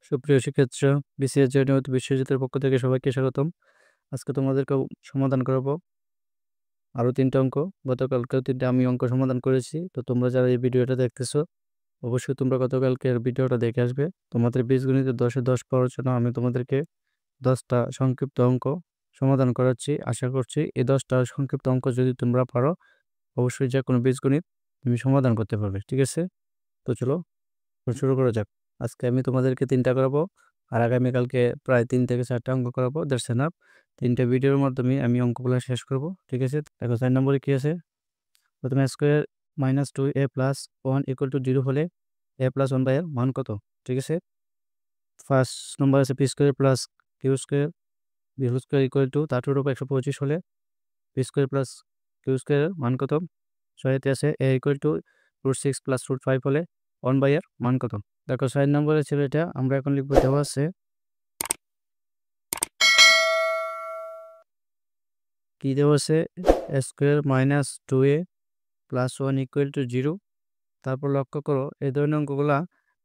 সুপ্রিয় শিক্ষার্থীরা, BCS joint বিশ্বজিতের পক্ষ থেকে সবাইকে স্বাগতম। আজকে তোমাদেরকে সমাধান করাবো আরো 3টা অঙ্ক। গতকালকেও 3টা আমি অঙ্ক সমাধান করেছি। তো তোমরা যারা এই ভিডিওটা দেখতেছো, অবশ্যই তোমরা গতকালকের ভিডিওটা দেখে আসবে। তোমাদের বীজগণিতের 10-এ 10 পাওয়ার জন্য আমি তোমাদেরকে 10টা সংক্ষিপ্ত অঙ্ক সমাধান করাচ্ছি। আশা করছি এই 10টা সংক্ষিপ্ত অঙ্ক যদি তোমরা পারো, অবশ্যই যে কোনো বীজগণিত তুমি সমাধান করতে পারবে। ঠিক আছে? তো চলো শুরু করা যাক। আজকে আমি তোমাদেরকে 3টা করাবো, আর আগামীকালকে প্রায় 3 থেকে 4টা অঙ্ক করাবো। That's enough. 3টা ভিডিওর মাধ্যমে আমি অঙ্কগুলো শেষ করব। ঠিক আছে? দেখো 4 নম্বরে কি আছে। প্রথমে square minus 2a plus 1 equal to 0 হলে a প্লাস 1 বাই এর মান কত? ঠিক আছে। ফার্স্ট নম্বর আছে p square plus Q square b whole square equal to 125 হলে p square plus Q square মান কত? ছয়তে আছে এ ইকুয়াল টু √6 প্লাস √5 হলে 1 বাই এর মান কত? দেখো 6 নম্বরে ছিল এটা, আমরা এখন লিখবো দেওয়া আছে কি দেওয়া আছে square minus 2a plus 1 equal to 0। তারপর লক্ষ্য করো এই ধরনের অঙ্কগুলা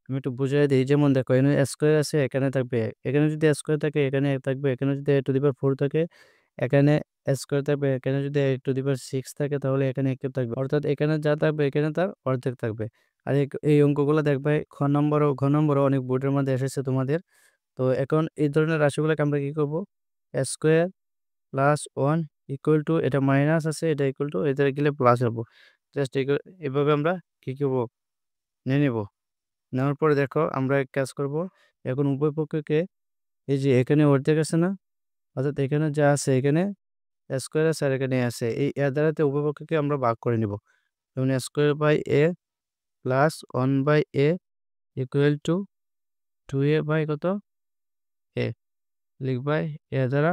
আমি একটু বুঝিয়ে দিই। যেমন দেখো এখানে স্কোয়ার আছে, এখানে থাকবে, এখানে যদি স্কোয়ার থাকে এখানে থাকবে, এখানে যদি a⁴ থাকে এখানে স্কোয়ার থাকবে, এখানে যদি a⁶ থাকে তাহলে এখানে কিউব থাকবে, অর্থাৎ এখানে যা থাকবে এখানে তার অর্ধেক থাকবে। আর এই অঙ্কগুলো দেখবে খ নম্বর ও ঘ নম্বর অনেক বোর্ডের মধ্যে এসেছে তোমাদের। তো এখন এই ধরনের রাশিগুলোকে আমরা কি করব, স্কোয়ার প্লাস 1 ইকুয়াল টু, এটা মাইনাস আছে এটা ইকুয়াল টু, এটা গেলে প্লাস হবো, জাস্ট এভাবে আমরা কি করবো নিয়ে নেব। নেওয়ার পরে দেখো আমরা এক কাজ করব, এখন উভয় পক্ষকে এই যে এখানে অর্ধেক আছে না, অর্থাৎ এখানে যা আছে এখানে স্কোয়ার আছে আর এখানে আছে, এই এর দ্বারাতে উভয় পক্ষকে আমরা ভাগ করে নিব। যেমন square by a plus 1 by a equal to 2a by কত এ, লিখবাই এ দ্বারা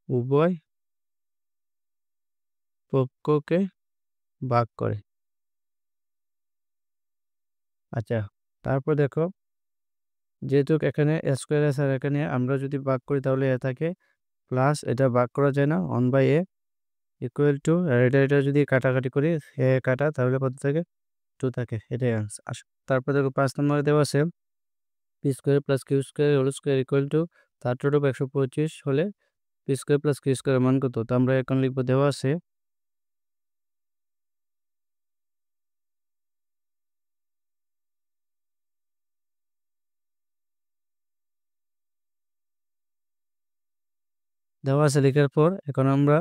উভয় পক্ষকে ভাগ করে। আচ্ছা, তারপর দেখো যেহেতু এখানে স্কোয়ার আছে আর এখানে আমরা যদি ভাগ করি তাহলে এ থাকে, প্লাস এটা ভাগ করা যায় না 1 বাই এ ইকুয়াল টু, আর এটা যদি কাটাকাটি করি এ কাটা তাহলে কত থাকে 2 থাকে, এটাই আনসার। তারপর দেখো 5 নম্বরে দেওয়া আছে p square plus Q square whole square equal to 125 হলে p square plus Q square মান কত? তো আমরা এখন লিখবো দেওয়া আছে লেখার পর এখন আমরা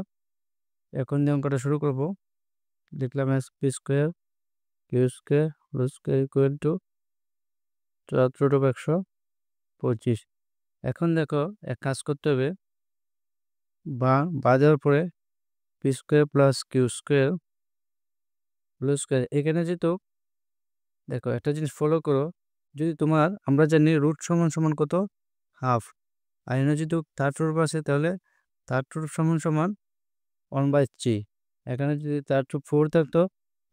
দিয়ে অঙ্কটা শুরু করব। লিখলাম p square q square whole square equal to 125। এখন দেখো এক কাজ করতে হবে, বা দেওয়ার পরে p square plus Q square whole square, এখানে যেহেতু দেখো একটা জিনিস ফলো করো, যদি তোমার আমরা জানি রুট সমান সমান কত হাফ, আর এখানে যদি থার্ড রুট আছে তাহলে থার্ড রুট সমান সমান 1/3। এখানে যদি থার্ড রুট 4 থাকতো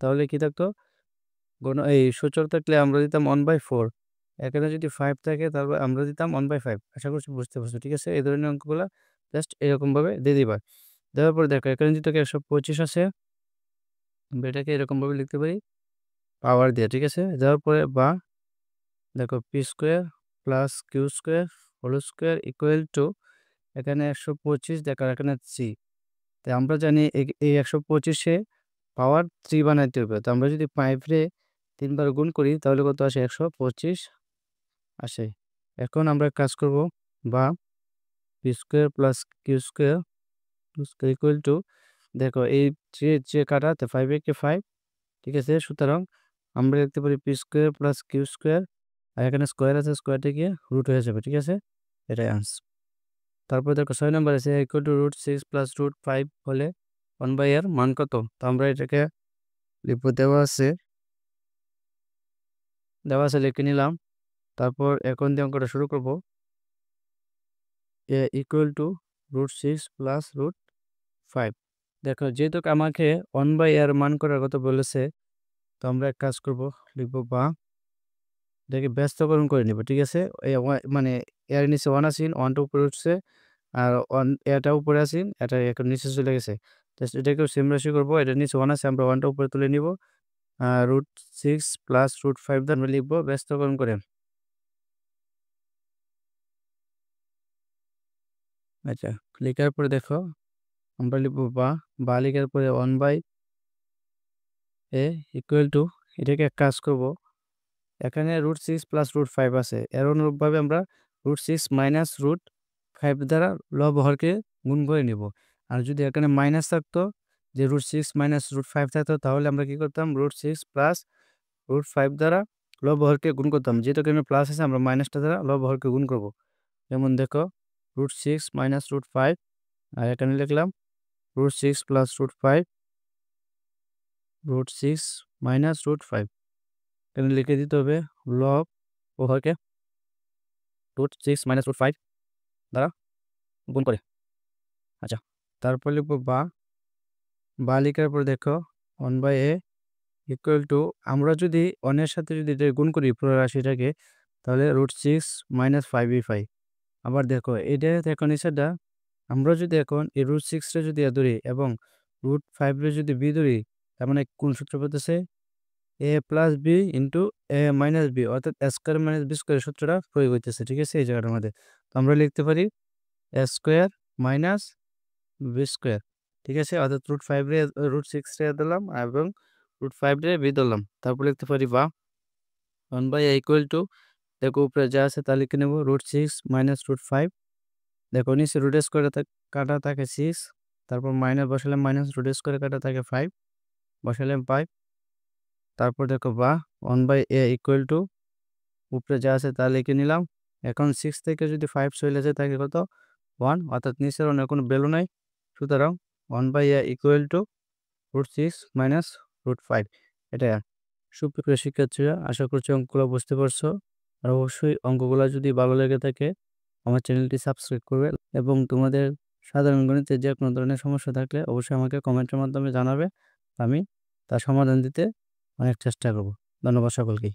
তাহলে কি থাকতো, এই সূচক থাকলে আমরা দিতাম 1/4। এখানে যদি 5 থাকে তাহলে আমরা দিতাম 1/5। আশা করছি বুঝতে পারছো। ঠিক আছে, এই ধরনের অঙ্কগুলো জাস্ট এরকমভাবে দিয়ে দিবা। দেওয়ার পরে দেখো এখানে যদি 125 আছে, আমরা এটাকে এরকমভাবে লিখতে পারি পাওয়ার দিয়ে। ঠিক আছে, দেওয়ার পরে বা দেখো p square plus Q square whole square equal to, এখানে 125 দেখো এখানে 3, তাই আমরা জানি এই 125-এ পাওয়ার 3 বানাইতে হবে। তো আমরা যদি 5 রে 3 বার গুণ করি তাহলে কত আসে 125 আসে। এখন আমরা কাজ করব, বা p square plus Q square equal to, দেখো এই যে কাটাতে 5 একে 5। ঠিক আছে, সুতরাং আমরা লিখতে পারি P square plus Q square, আর এখানে স্কোয়ার আছে, স্কোয়ারটা গিয়ে রুট হয়ে যাবে। ঠিক আছে, এটাই আনসার। তারপর দেখো 6 নম্বর আছে ইকুয়াল টু √6 প্লাস √5 হলে 1 বাই এর মান কত? তো আমরা এটাকে লিখব দেওয়া আছে লিখে নিলাম। তারপর এখন দিয়ে অঙ্কটা শুরু করব। এ ইকুয়াল টু √6 প্লাস √5। দেখো যেহেতু আমাকে 1 বাই এর মান করার কথা বলেছে, তো আমরা এক কাজ করব, লিখব বা এটাকে ব্যস্তকরণ করে নিব। ঠিক আছে, মানে এর নিচে 1 আসিন, 1টা উপরে উঠছে, আর 1 এটা উপরে আসিন, এটা এখন নিচে চলে গেছে। জাস্ট এটাকেও সেম রাশি করব, এটার নিচে 1 আছে, আমরা 1টা উপরে তুলে নিব, √6 প্লাস √5 দিয়ে আমরা লিখবো ব্যস্তকরণ করে। আচ্ছা, লেখার পরে দেখো আমরা লিখবো বা লেখার পরে 1/a ইকুয়াল টু, এটাকে এক কাজ করব, এখানে √6 প্লাস √5 আছে, এর অনুরূপভাবে আমরা √6 মাইনাস √5 দ্বারা লব হরকে গুণ করে নিব। আর যদি এখানে মাইনাস থাকতো, যে √6 মাইনাস √5 থাকতো, তাহলে আমরা কি করতাম, √6 প্লাস √5 দ্বারা লব হরকে গুণ করতাম। যেহেতু এখানে প্লাস আছে, আমরা মাইনাসটা দ্বারা লব হরকে গুণ করব। যেমন দেখো √6 মাইনাস √5, আর এখানে লিখলাম √6 প্লাস √5, √6 মাইনাস √5, এখানে লিখে দিতে হবে লব ও হরকে √6 মাইনাস √5 দ্বারা গুণ করে। আচ্ছা, তারপর লিখবো বা লেখার পর দেখো 1/a ইকুয়াল টু, আমরা যদি অনের সাথে যদি এটা গুণ করি পুরো রাশিটাকে, তাহলে √6 মাইনাস 5 পাই। আবার দেখো এটা দেখো নিচেরটা, আমরা যদি এখন এই √6 রে যদি ধরি এবং √5 রে যদি বি ধরি, তার মানে কোন সূত্র পড়তেছে, a plus b into a minus b, অর্থাৎ a square minus b square সূত্রটা প্রয়োগ হইতেছে। ঠিক আছে, এই জায়গাটার মধ্যে তো আমরা লিখতে পারি a square minus b square. ঠিক আছে, অর্থাৎ √5 রে √6 রে দিলাম এবং √5 রে বি ধরলাম। তারপর লিখতে পারি বা 1/a ইকুয়াল টু, দেখো উপরে যা আছে তা লিখে নেব, √6 মাইনাস √5, দেখো নিচে রুট স্কোয়ারে কাটা থাকে 6, তারপর মাইনাস বসালাম, মাইনাস রুট স্কোয়ারে কাটা থাকে 5, বসালাম 5। তারপর দেখো বা 1/a ইকুয়াল টু, উপরে যা আছে তা লিখে নিলাম। এখন 6 থেকে যদি 5 চলে যায় থাকে কত, 1, অর্থাৎ নিচের অন্য কোনো ভ্যালু নাই। সুতরাং 1/a ইকুয়াল টু √6 মাইনাস √5। এটা সুপ্রিয় শিক্ষার্থীরা, আশা করছি অঙ্কগুলো বুঝতে পারছো। আর অবশ্যই অঙ্কগুলো যদি ভালো লেগে থাকে আমার চ্যানেলটি সাবস্ক্রাইব করবে, এবং তোমাদের সাধারণ গণিতে যে কোনো ধরনের সমস্যা থাকলে অবশ্যই আমাকে কমেন্টের মাধ্যমে জানাবে। আমি তার সমাধান দিতে অনেক চেষ্টা করব। ধন্যবাদ সকলকেই।